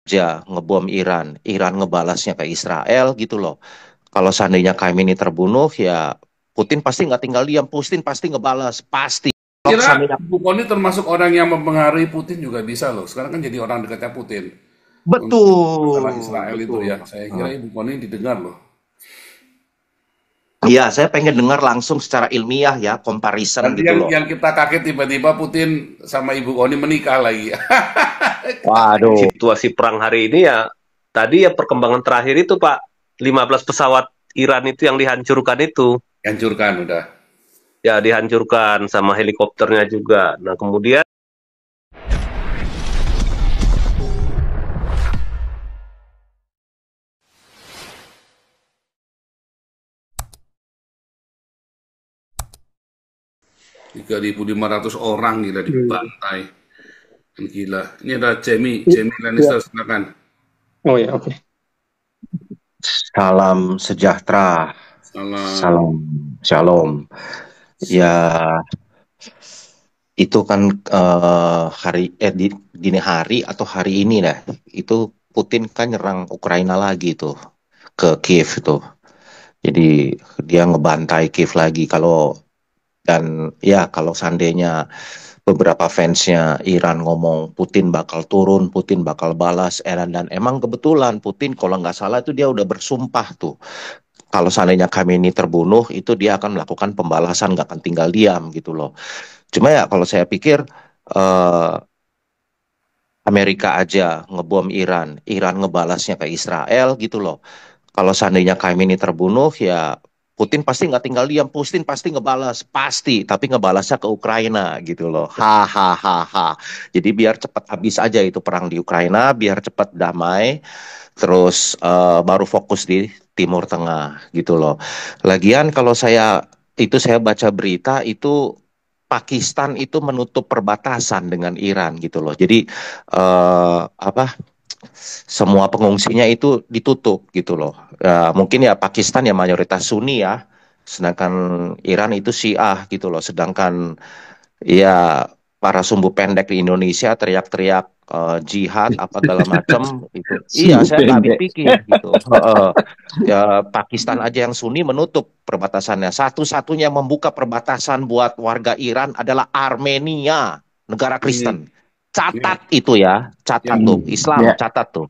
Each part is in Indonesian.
aja ngebom Iran, Iran ngebalasnya ke Israel gitu loh. Kalau seandainya Khamenei terbunuh, ya Putin pasti nggak tinggal diam, Putin pasti ngebalas, pasti. Kalau Kira seandainya Bu Kony termasuk orang yang mempengaruhi Putin juga bisa loh. Sekarang kan jadi orang dekatnya Putin. Untuk masalah betul, Israel itu betul. ya. Saya kira Ibu Kony didengar loh. Iya, saya pengen dengar langsung secara ilmiah ya, comparison Nanti gitu loh. yang kita kaget tiba-tiba Putin sama Ibu Kony menikah lagi. Waduh, Situasi perang hari ini ya tadi ya perkembangan terakhir itu Pak, 15 pesawat Iran itu yang dihancurkan itu Hancurkan udah. ya dihancurkan sama helikopternya juga. Nah, kemudian Tiga 3.500 orang gila Hmm. dibantai. Gila. Ini ada Jamie, I- Jamie Ya. Lannister silakan. Oh ya, oke. salam sejahtera, Salam. salam shalom. Ya, itu kan dini hari atau hari ini dah, itu Putin kan nyerang Ukraina lagi tuh ke Kiev tuh. Jadi dia ngebantai Kiev lagi dan ya kalau seandainya beberapa fansnya Iran ngomong Putin bakal turun, Putin bakal balas, dan emang kebetulan Putin kalau nggak salah itu dia udah bersumpah tuh. Kalau seandainya Khamenei terbunuh, itu dia akan melakukan pembalasan, nggak akan tinggal diam gitu loh. Cuma ya kalau saya pikir eh, Amerika aja ngebom Iran, Iran ngebalasnya ke Israel gitu loh. Kalau seandainya Khamenei terbunuh, ya Putin pasti nggak tinggal diam, Putin pasti ngebalas, pasti, tapi ngebalasnya ke Ukraina gitu loh. Hahaha. Jadi biar cepat habis aja itu perang di Ukraina, biar cepat damai, terus baru fokus di Timur Tengah gitu loh. Lagian kalau saya baca berita itu Pakistan itu menutup perbatasan dengan Iran gitu loh. Jadi apa semua pengungsinya itu ditutup gitu loh. Ya, mungkin ya Pakistan ya mayoritas Sunni ya, sedangkan Iran itu Syiah gitu loh. Sedangkan ya para sumbu pendek di Indonesia teriak-teriak jihad apa segala macam itu. Iya, Sungguh saya nggak habis pendek. pikir gitu. Heeh. Ya Pakistan aja yang Sunni menutup perbatasannya. Satu-satunya yang membuka perbatasan buat warga Iran adalah Armenia, negara Hmm, Kristen. ya, Catat itu ya, catat ya. tuh. Hmm. Islam, Ya. catat tuh.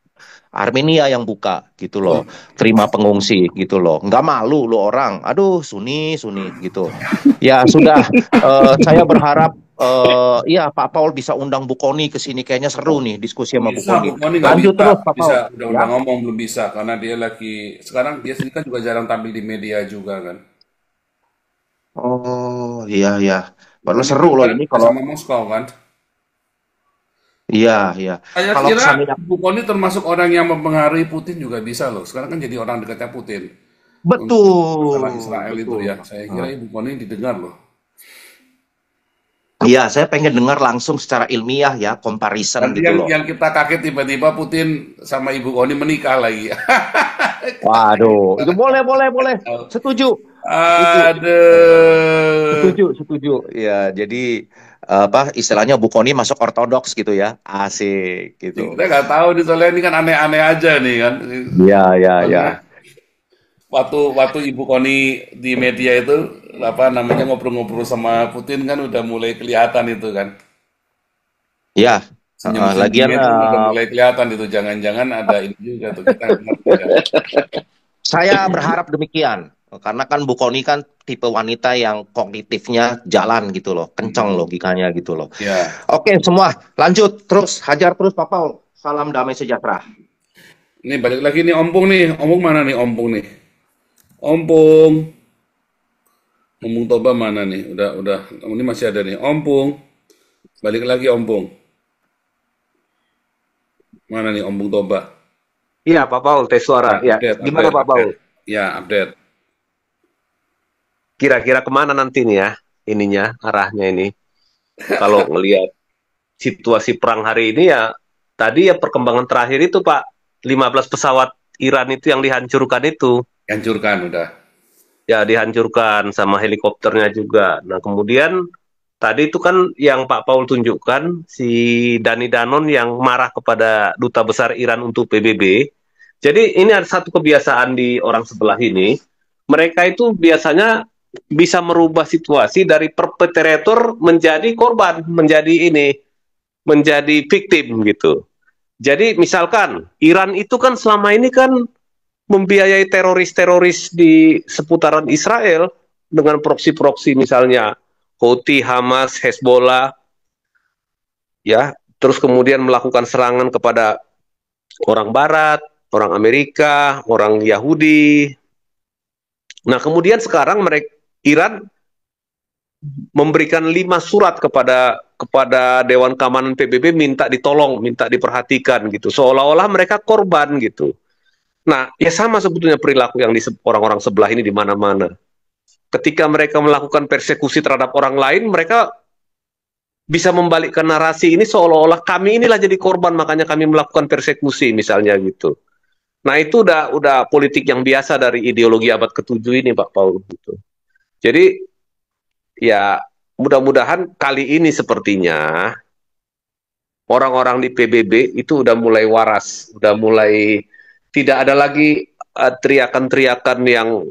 Armenia yang buka gitu Wah, loh, terima pengungsi gitu loh. Nggak malu lo orang. Aduh, Sunni, Sunni gitu. Ya sudah, saya berharap iya Pak Paul bisa undang Bu Koni ke sini. Kayaknya seru nih diskusi nggak sama Bu bisa, Koni. Bu Kony nggak Lanjut bisa. terus Pak Bisa, Paul. udah Ya. ngomong belum bisa karena dia lagi sekarang dia sendiri kan juga jarang tampil di media juga kan. Oh iya iya. Dia Padahal kan seru loh ini kerja kalau sama Moskow kan. iya iya. Saya Kalau kira seandainya Bu Kony termasuk orang yang mempengaruhi Putin juga bisa loh. Sekarang kan jadi orang dekatnya Putin. Untuk masalah betul Israel itu betul. ya. Saya kira Ibu Kony didengar loh. Iya, saya pengen dengar langsung secara ilmiah ya, comparison Nanti gitu yang loh. yang kita kaget tiba-tiba Putin sama Ibu Kony menikah lagi. Waduh, itu boleh, boleh, boleh. Setuju, setuju, Aduh. setuju, setuju. Ya, jadi apa istilahnya Bu Koni masuk ortodoks gitu ya, asik gitu. Kita nggak tahu nih soalnya ini kan aneh-aneh aja nih kan. Ya, ya, Soalnya ya, waktu waktu Ibu Kony di media itu apa namanya ngobrol-ngobrol sama Putin kan udah mulai kelihatan itu kan. ya. Lagian Senyum-senyumnya itu udah mulai kelihatan itu jangan-jangan ada ini juga tuh kita nggak ngerti kan. saya berharap demikian. Karena kan Bu Koni kan tipe wanita yang kognitifnya jalan gitu loh, kencang Mm-mm. logikanya gitu loh. Ya, Oke, semua lanjut terus, hajar terus Pak Paul. Salam damai sejahtera. ini balik lagi nih Ompong nih. Ompong mana nih Ompong nih? Ompong, Ompong Toba mana nih? Udah. Ini masih ada nih. Ompong, balik lagi Ompong. Mana nih Ompong Toba? iya Pak Paul tes suara. Ya, Ya, update, gimana update, Pak Paul? update. Ya, update. Kira-kira kemana nanti nih ya ininya arahnya ini? Kalau ngelihat situasi perang hari ini ya tadi ya perkembangan terakhir itu Pak, 15 pesawat Iran itu yang dihancurkan itu Hancurkan udah. ya dihancurkan sama helikopternya juga. Nah, kemudian Tadi itu kan yang Pak Paul tunjukkan si Dani Danon yang marah kepada duta besar Iran untuk PBB. Jadi ini ada satu kebiasaan di orang sebelah ini. Mereka itu biasanya bisa merubah situasi dari perpetrator menjadi korban, menjadi victim gitu. Jadi misalkan Iran itu kan selama ini kan membiayai teroris-teroris di seputaran Israel dengan proksi-proksi misalnya Houthi, Hamas, Hezbollah, ya, terus kemudian melakukan serangan kepada orang Barat, orang Amerika, orang Yahudi. Nah, kemudian sekarang mereka Iran memberikan 5 surat kepada Dewan Keamanan PBB minta ditolong, minta diperhatikan gitu. Seolah-olah mereka korban gitu. Nah, ya sama sebetulnya perilaku yang di orang-orang sebelah ini di mana-mana. Ketika mereka melakukan persekusi terhadap orang lain, mereka bisa membalikkan narasi ini seolah-olah kami inilah jadi korban, makanya kami melakukan persekusi misalnya gitu. Nah, itu udah politik yang biasa dari ideologi abad ke-7 ini, Pak Paul gitu. Jadi ya mudah-mudahan kali ini sepertinya orang-orang di PBB itu udah mulai waras, udah mulai tidak ada lagi teriakan-teriakan yang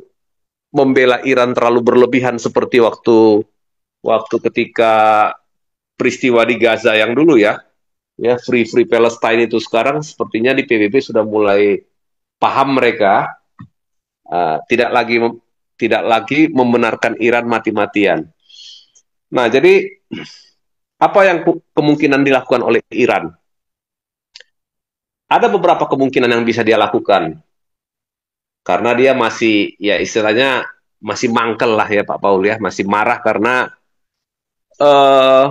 membela Iran terlalu berlebihan seperti waktu ketika peristiwa di Gaza yang dulu ya Free Palestine itu. Sekarang sepertinya di PBB sudah mulai paham mereka, tidak lagi membenarkan Iran mati-matian. Nah, jadi apa yang kemungkinan dilakukan oleh Iran? Ada beberapa kemungkinan yang bisa dia lakukan karena dia masih ya istilahnya masih mangkel lah ya Pak Paul ya, masih marah karena eh,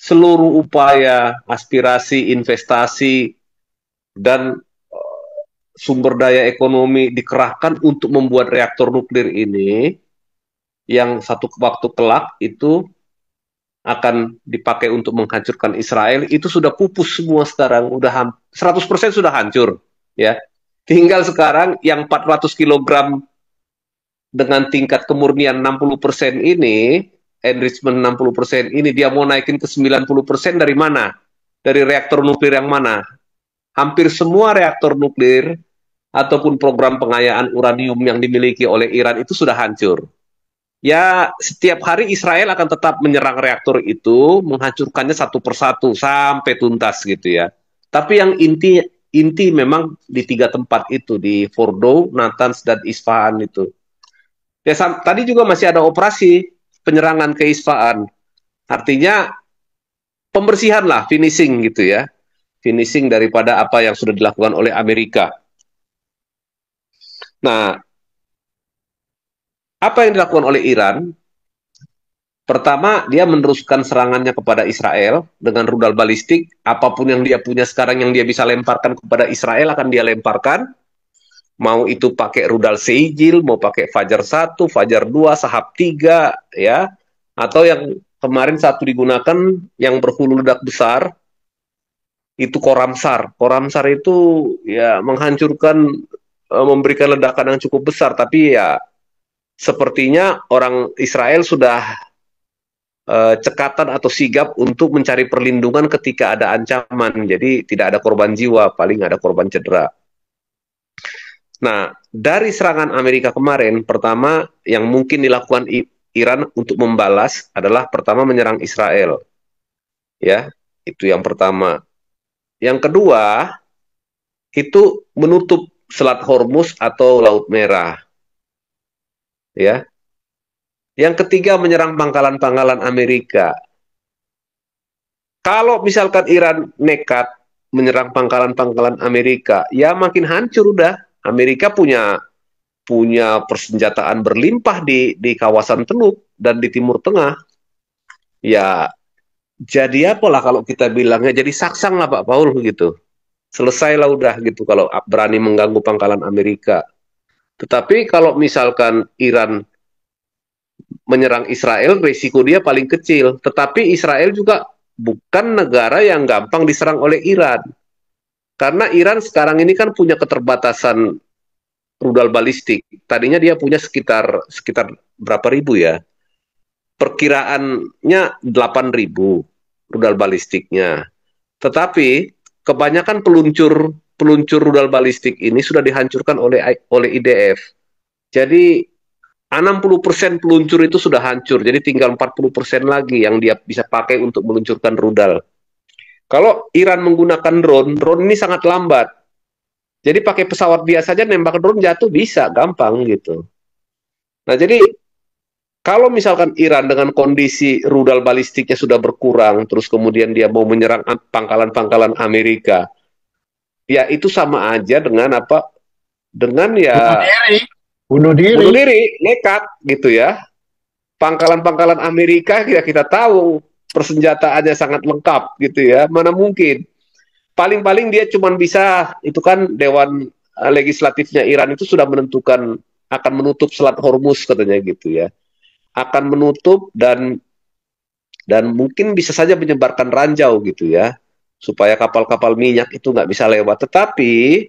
seluruh upaya, aspirasi, investasi dan sumber daya ekonomi dikerahkan untuk membuat reaktor nuklir ini yang satu waktu kelak itu akan dipakai untuk menghancurkan Israel itu sudah pupus semua sekarang, udah 100% sudah hancur ya. Tinggal sekarang yang 400 kilogram dengan tingkat kemurnian 60% ini, enrichment 60% ini dia mau naikin ke 90% dari mana? Dari reaktor nuklir yang mana? Hampir semua reaktor nuklir ataupun program pengayaan uranium yang dimiliki oleh Iran itu sudah hancur. Ya, setiap hari Israel akan tetap menyerang reaktor itu, menghancurkannya satu persatu sampai tuntas gitu ya. Tapi yang inti memang di 3 tempat itu, di Fordow, Natanz, dan Isfahan itu. Ya, tadi juga masih ada operasi penyerangan ke Isfahan. Artinya pembersihan lah, finishing gitu ya. Finishing daripada apa yang sudah dilakukan oleh Amerika. Nah, apa yang dilakukan oleh Iran? Pertama, dia meneruskan serangannya kepada Israel dengan rudal balistik. Apapun yang dia punya sekarang yang dia bisa lemparkan kepada Israel akan dia lemparkan. Mau itu pakai rudal Seijil, mau pakai Fajar 1, Fajar 2, Sahab 3, ya. Atau yang kemarin satu digunakan yang berhulu ledak besar, itu Koramsar. Koramsar itu ya menghancurkan, memberikan ledakan yang cukup besar. Tapi ya sepertinya orang Israel sudah cekatan atau sigap untuk mencari perlindungan ketika ada ancaman. Jadi tidak ada korban jiwa, paling ada korban cedera. Nah, dari serangan Amerika kemarin, pertama yang mungkin dilakukan Iran untuk membalas adalah pertama menyerang Israel. Ya, itu yang pertama. Yang kedua, itu menutup Selat Hormuz atau Laut Merah. Ya. Yang ketiga menyerang pangkalan-pangkalan Amerika. Kalau misalkan Iran nekat menyerang pangkalan-pangkalan Amerika, ya makin hancur udah. Amerika punya persenjataan berlimpah di kawasan Teluk dan di Timur Tengah. Ya, jadi apalah kalau kita bilangnya jadi saksang lah Pak Paul gitu. Selesailah udah gitu kalau berani mengganggu pangkalan Amerika. Tetapi kalau misalkan Iran menyerang Israel, risiko dia paling kecil. Tetapi Israel juga bukan negara yang gampang diserang oleh Iran. Karena Iran sekarang ini kan punya keterbatasan rudal balistik. Tadinya dia punya sekitar berapa ribu ya? perkiraannya 8.000 rudal balistiknya. Tetapi kebanyakan peluncur rudal balistik ini sudah dihancurkan oleh IDF. Jadi 60% peluncur itu sudah hancur. Jadi tinggal 40% lagi yang dia bisa pakai untuk meluncurkan rudal. Kalau Iran menggunakan drone ini sangat lambat. Jadi pakai pesawat biasa aja nembak drone jatuh bisa, gampang gitu. Nah, jadi kalau misalkan Iran dengan kondisi rudal balistiknya sudah berkurang, terus kemudian dia mau menyerang pangkalan-pangkalan Amerika, ya itu sama aja dengan apa? Dengan Bunuh ya diri. Bunuh diri. bunuh diri, nekat gitu ya. Pangkalan-pangkalan Amerika kita tahu persenjataannya sangat lengkap gitu ya. Mana mungkin? Paling-paling dia cuma bisa, itu kan Dewan Legislatifnya Iran itu sudah menentukan akan menutup Selat Hormuz katanya gitu ya. Akan menutup dan mungkin bisa saja menyebarkan ranjau gitu ya, supaya kapal-kapal minyak itu nggak bisa lewat. Tetapi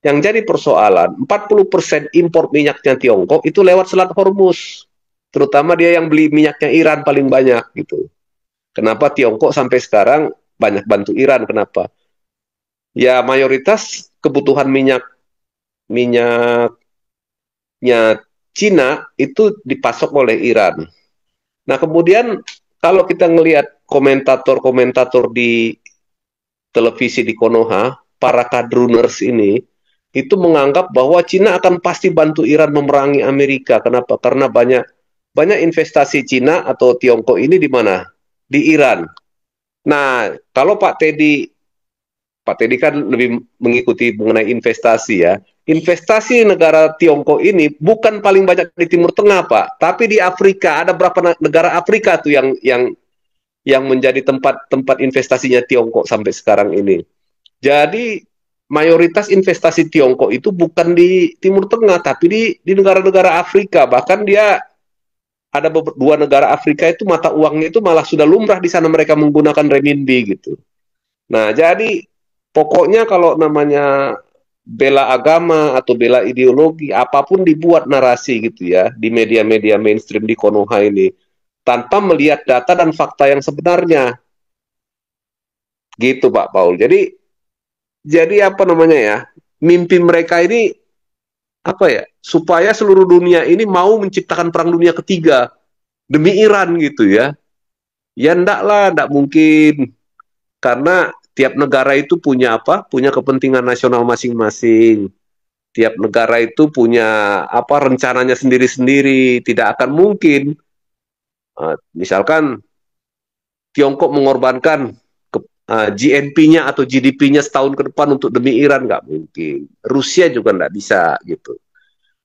yang jadi persoalan, 40% impor minyaknya Tiongkok itu lewat Selat Hormuz. Terutama dia yang beli minyaknya Iran paling banyak gitu. Kenapa Tiongkok sampai sekarang banyak bantu Iran? Kenapa? Ya mayoritas kebutuhan minyaknya Cina itu dipasok oleh Iran. Nah kemudian kalau kita ngelihat komentator-komentator di televisi di Konoha, para kadruners ini, itu menganggap bahwa Cina akan pasti bantu Iran memerangi Amerika. Kenapa? Karena banyak investasi Cina atau Tiongkok ini di mana? Di Iran. Nah, kalau Pak Teddy kan lebih mengikuti mengenai investasi ya. Investasi negara Tiongkok ini bukan paling banyak di Timur Tengah, Pak, tapi di Afrika. Ada berapa negara Afrika tuh yang menjadi tempat investasinya Tiongkok sampai sekarang ini. Jadi mayoritas investasi Tiongkok itu bukan di Timur Tengah, tapi di negara-negara Afrika. Bahkan dia ada dua negara Afrika itu mata uangnya itu malah sudah lumrah di sana, mereka menggunakan renminbi gitu. Nah, jadi pokoknya kalau namanya bela agama atau bela ideologi, apapun dibuat narasi gitu ya di media-media mainstream di Konoha ini tanpa melihat data dan fakta yang sebenarnya. Gitu Pak Paul. Jadi apa namanya ya? Mimpi mereka ini apa ya? Supaya seluruh dunia ini mau menciptakan perang dunia ketiga demi Iran gitu ya. Ya enggak lah, enggak mungkin. Karena tiap negara itu punya apa? Punya kepentingan nasional masing-masing. Tiap negara itu punya apa rencananya sendiri-sendiri. Tidak akan mungkin misalkan Tiongkok mengorbankan GNP-nya atau GDP-nya setahun ke depan untuk demi Iran, nggak mungkin. Rusia juga nggak bisa gitu.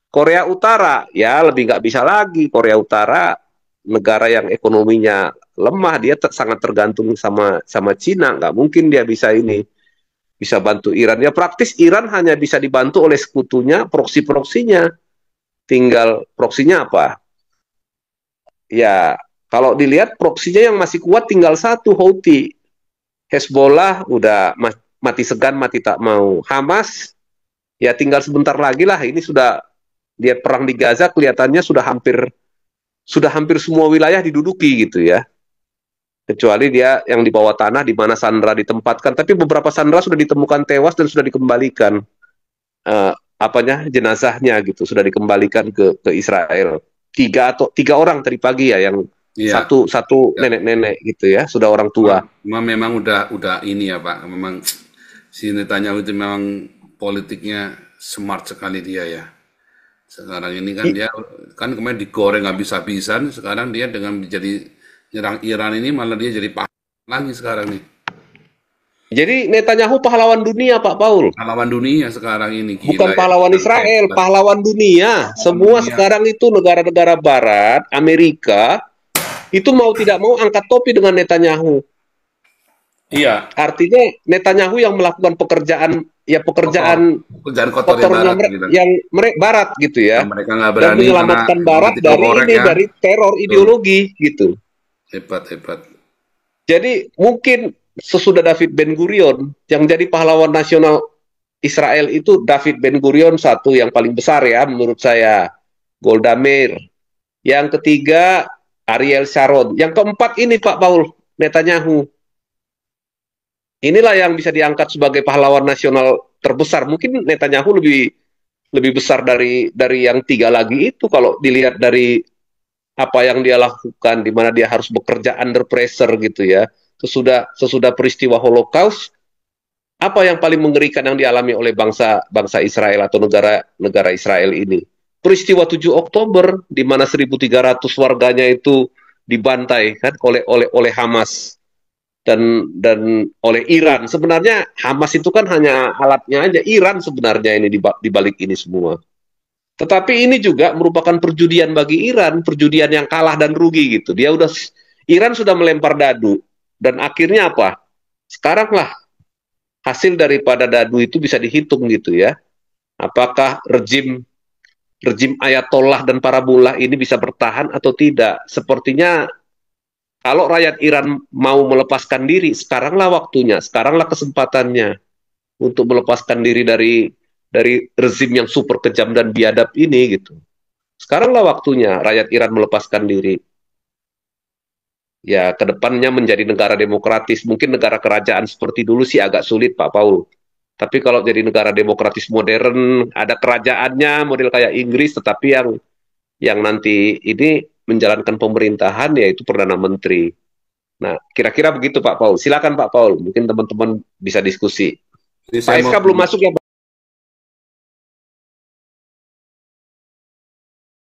Korea Utara ya lebih nggak bisa lagi. Korea Utara negara yang ekonominya lemah, dia sangat tergantung sama Cina, nggak mungkin dia bisa bantu Iran. Ya praktis Iran hanya bisa dibantu oleh sekutunya, proksi-proksinya. Tinggal proksinya apa? Ya kalau dilihat proksinya yang masih kuat tinggal satu, Houthi. Hezbollah udah mati segan, mati tak mau. Hamas ya tinggal sebentar lagi lah. Ini sudah dia perang di Gaza kelihatannya sudah hampir semua wilayah diduduki gitu ya. Kecuali dia yang di bawah tanah di mana sandera ditempatkan. Tapi beberapa sandera sudah ditemukan tewas dan sudah dikembalikan jenazahnya gitu, sudah dikembalikan ke Israel. Tiga orang tadi pagi ya yang Iya, satu ya. nenek-nenek gitu ya, sudah orang tua. Memang udah ini ya Pak, memang si Netanyahu itu memang politiknya smart sekali dia ya. Sekarang ini kan dia kan kemarin digoreng habis-habisan, sekarang dia dengan jadi nyerang Iran ini malah dia jadi pahlawan lagi sekarang nih. Jadi Netanyahu pahlawan dunia, Pak Paul. Pahlawan dunia sekarang ini, Bukan gila ya. pahlawan Israel, pahlawan dunia. Semua dunia. sekarang itu negara-negara Barat, Amerika, itu mau tidak mau angkat topi dengan Netanyahu. Iya, Artinya Netanyahu yang melakukan pekerjaan kerjaan kotornya kotornya Barat gitu. yang Barat gitu ya. Yang mereka nggak Dan berani menyelamatkan karena Barat politik dari korek ini, ya. dari teror ideologi gitu. Hebat. Jadi mungkin sesudah David Ben Gurion yang jadi pahlawan nasional Israel itu David Ben Gurion satu yang paling besar ya menurut saya. Golda Meir. Yang ketiga Ariel Sharon. Yang keempat ini Pak Paul, Netanyahu. Inilah yang bisa diangkat sebagai pahlawan nasional terbesar. Mungkin Netanyahu lebih besar dari yang tiga lagi itu kalau dilihat dari apa yang dia lakukan, di mana dia harus bekerja under pressure gitu ya. Sesudah peristiwa Holocaust, apa yang paling mengerikan yang dialami oleh bangsa Israel atau negara Israel ini? Peristiwa 7 Oktober di mana 1.300 warganya itu dibantai kan oleh Hamas dan oleh Iran. Sebenarnya Hamas itu kan hanya alatnya aja, Iran sebenarnya ini di balik ini semua. Tetapi ini juga merupakan perjudian bagi Iran, perjudian yang kalah dan rugi gitu. Iran sudah melempar dadu dan akhirnya apa? Sekaranglah hasil daripada dadu itu bisa dihitung gitu ya. Apakah rejim Ayatollah dan Parabola ini bisa bertahan atau tidak? Sepertinya kalau rakyat Iran mau melepaskan diri, sekaranglah waktunya, sekaranglah kesempatannya untuk melepaskan diri dari rezim yang super kejam dan biadab ini gitu. Sekaranglah waktunya rakyat Iran melepaskan diri. Ya, kedepannya menjadi negara demokratis. Mungkin negara kerajaan seperti dulu sih agak sulit, Pak Paul. Tapi kalau jadi negara demokratis modern, ada kerajaannya, model kayak Inggris, tetapi yang nanti ini menjalankan pemerintahan, yaitu Perdana Menteri. Nah, kira-kira begitu Pak Paul. Silakan Pak Paul, mungkin teman-teman bisa diskusi. Ini Pak saya mau FK belum masuk ya,